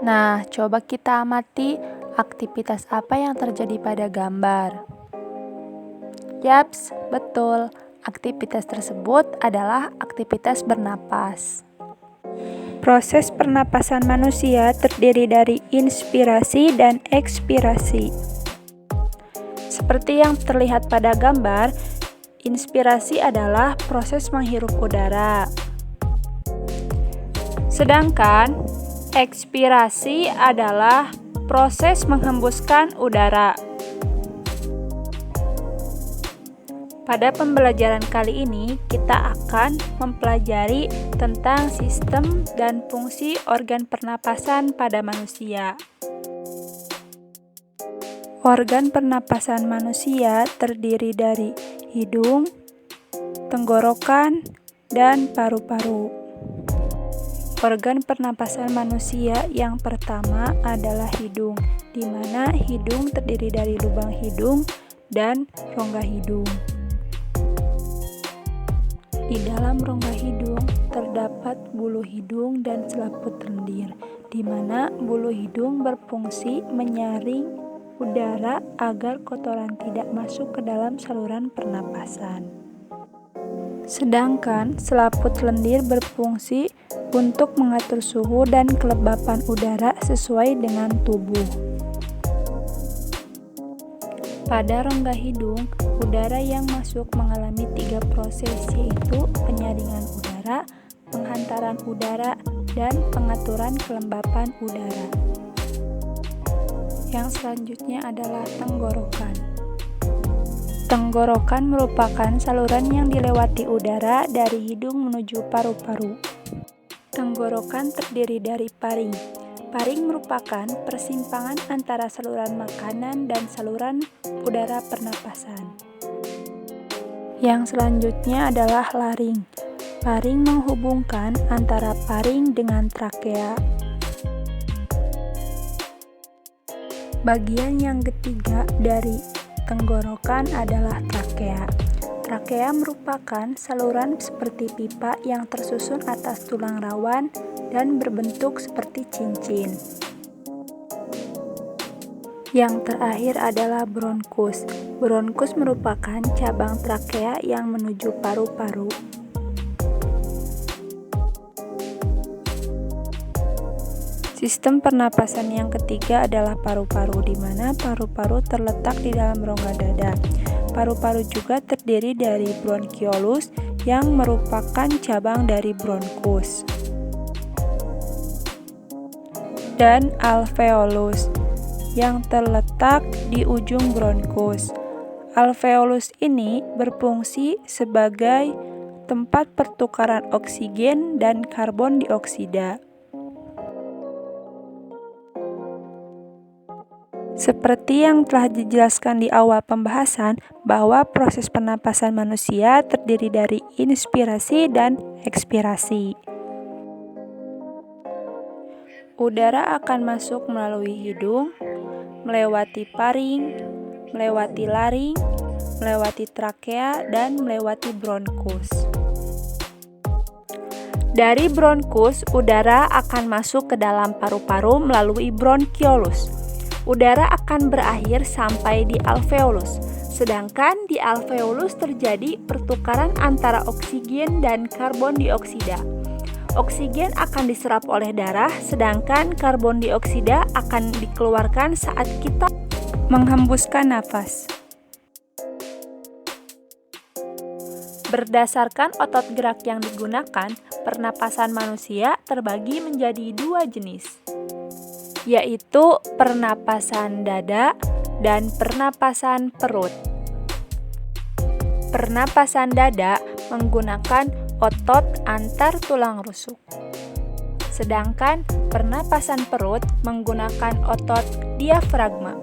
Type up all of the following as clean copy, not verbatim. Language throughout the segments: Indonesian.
Nah, coba kita amati aktivitas apa yang terjadi pada gambar. Yaps, betul. Aktivitas tersebut adalah aktivitas bernapas. Proses pernapasan manusia terdiri dari inspirasi dan ekspirasi. Seperti yang terlihat pada gambar, inspirasi adalah proses menghirup udara. Sedangkan ekspirasi adalah proses menghembuskan udara. Pada pembelajaran kali ini, kita akan mempelajari tentang sistem dan fungsi organ pernapasan pada manusia. Organ pernapasan manusia terdiri dari hidung, tenggorokan, dan paru-paru. Organ pernapasan manusia yang pertama adalah hidung, di mana hidung terdiri dari lubang hidung dan rongga hidung. Di dalam rongga hidung terdapat bulu hidung dan selaput lendir, di mana bulu hidung berfungsi menyaring udara agar kotoran tidak masuk ke dalam saluran pernapasan. Sedangkan selaput lendir berfungsi untuk mengatur suhu dan kelembapan udara sesuai dengan tubuh. Pada rongga hidung, udara yang masuk mengalami 3 proses, yaitu penyaringan udara, penghantaran udara, dan pengaturan kelembapan udara. Yang selanjutnya adalah tenggorokan. Tenggorokan merupakan saluran yang dilewati udara dari hidung menuju paru-paru. Tenggorokan terdiri dari paring. Paring merupakan persimpangan antara saluran makanan dan saluran udara pernapasan. Yang selanjutnya adalah laring. Laring menghubungkan antara paring dengan trakea. Bagian yang ketiga dari tenggorokan adalah trakea. Trakea merupakan saluran seperti pipa yang tersusun atas tulang rawan dan berbentuk seperti cincin. Yang terakhir adalah bronkus. Bronkus merupakan cabang trakea yang menuju paru-paru. Sistem pernapasan yang ketiga adalah paru-paru, di mana paru-paru terletak di dalam rongga dada. Paru-paru juga terdiri dari bronkiolus yang merupakan cabang dari bronkus, dan alveolus yang terletak di ujung bronkus. Alveolus ini berfungsi sebagai tempat pertukaran oksigen dan karbon dioksida. Seperti yang telah dijelaskan di awal pembahasan, bahwa proses pernapasan manusia terdiri dari inspirasi dan ekspirasi. Udara akan masuk melalui hidung, melewati paring, melewati laring, melewati trakea, dan melewati bronkus. Dari bronkus, udara akan masuk ke dalam paru-paru melalui bronkiolus. Udara akan berakhir sampai di alveolus, sedangkan di alveolus terjadi pertukaran antara oksigen dan karbon dioksida. Oksigen akan diserap oleh darah, sedangkan karbon dioksida akan dikeluarkan saat kita menghembuskan nafas. Berdasarkan otot gerak yang digunakan, pernapasan manusia terbagi menjadi 2 jenis, yaitu pernapasan dada dan pernapasan perut. Pernapasan dada menggunakan otot antar tulang rusuk, sedangkan pernapasan perut menggunakan otot diafragma.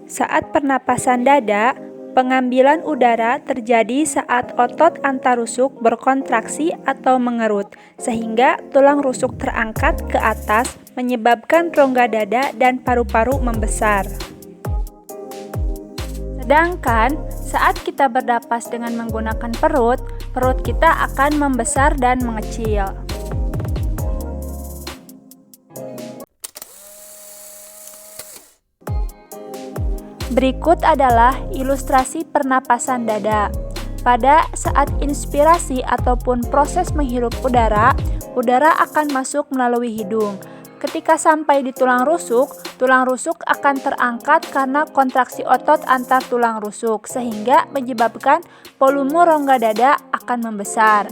Saat pernapasan dada, pengambilan udara terjadi saat otot antar rusuk berkontraksi atau mengerut, sehingga tulang rusuk terangkat ke atas, menyebabkan rongga dada dan paru-paru membesar. Sedangkan saat kita bernapas dengan menggunakan perut, perut kita akan membesar dan mengecil. Berikut adalah ilustrasi pernapasan dada. Pada saat inspirasi ataupun proses menghirup udara, udara akan masuk melalui hidung. Ketika sampai di tulang rusuk akan terangkat karena kontraksi otot antar tulang rusuk, sehingga menyebabkan volume rongga dada akan membesar.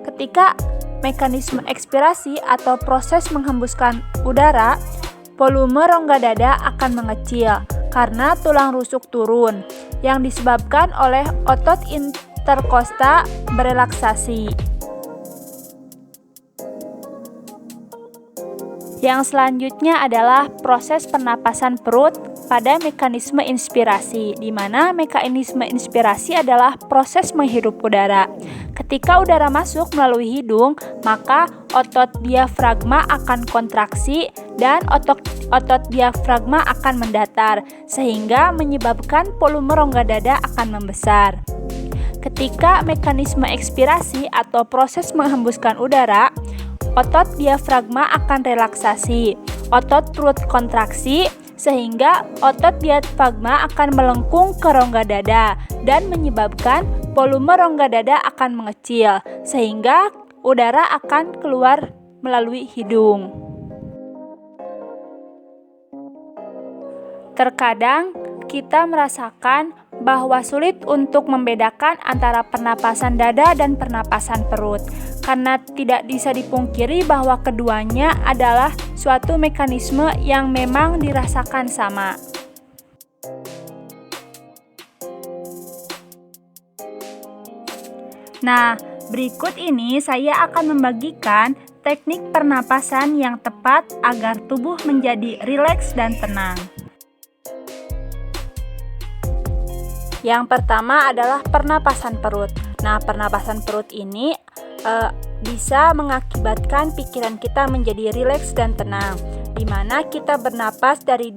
Ketika mekanisme ekspirasi atau proses menghembuskan udara, volume rongga dada akan mengecil karena tulang rusuk turun, yang disebabkan oleh otot interkosta berelaksasi. Yang selanjutnya adalah proses pernapasan perut pada mekanisme inspirasi, di mana mekanisme inspirasi adalah proses menghirup udara. Ketika udara masuk melalui hidung, maka otot diafragma akan kontraksi dan otot diafragma akan mendatar, sehingga menyebabkan volume rongga dada akan membesar. Ketika mekanisme ekspirasi atau proses menghembuskan udara, otot diafragma akan relaksasi, otot perut kontraksi, sehingga otot diafragma akan melengkung ke rongga dada dan menyebabkan volume rongga dada akan mengecil, sehingga udara akan keluar melalui hidung. Terkadang kita merasakan bahwa sulit untuk membedakan antara pernapasan dada dan pernapasan perut, karena tidak bisa dipungkiri bahwa keduanya adalah suatu mekanisme yang memang dirasakan sama. Nah, berikut ini saya akan membagikan teknik pernapasan yang tepat agar tubuh menjadi rileks dan tenang. Yang pertama adalah pernapasan perut. Nah, pernapasan perut ini bisa mengakibatkan pikiran kita menjadi rileks dan tenang, di mana kita bernapas dari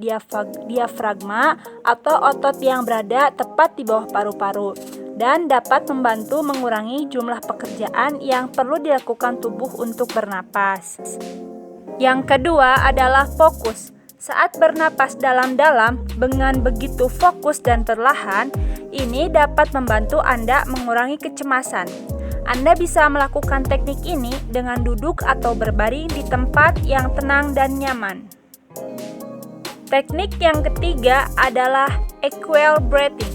diafragma atau otot yang berada tepat di bawah paru-paru, dan dapat membantu mengurangi jumlah pekerjaan yang perlu dilakukan tubuh untuk bernapas. Yang kedua adalah fokus. Saat bernapas dalam-dalam dengan begitu fokus dan perlahan, ini dapat membantu Anda mengurangi kecemasan. Anda bisa melakukan teknik ini dengan duduk atau berbaring di tempat yang tenang dan nyaman. Teknik yang ketiga adalah equal breathing.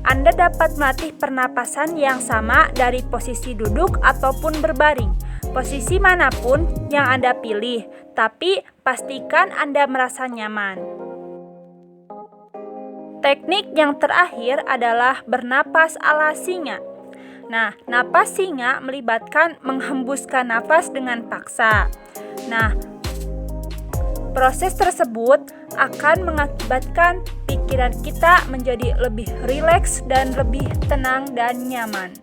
Anda dapat melatih pernapasan yang sama dari posisi duduk ataupun berbaring, posisi manapun yang Anda pilih, tapi pastikan Anda merasa nyaman. Teknik yang terakhir adalah bernapas ala singa. Nah, napas singa melibatkan menghembuskan napas dengan paksa. Nah, proses tersebut akan mengakibatkan pikiran kita menjadi lebih rileks dan lebih tenang dan nyaman.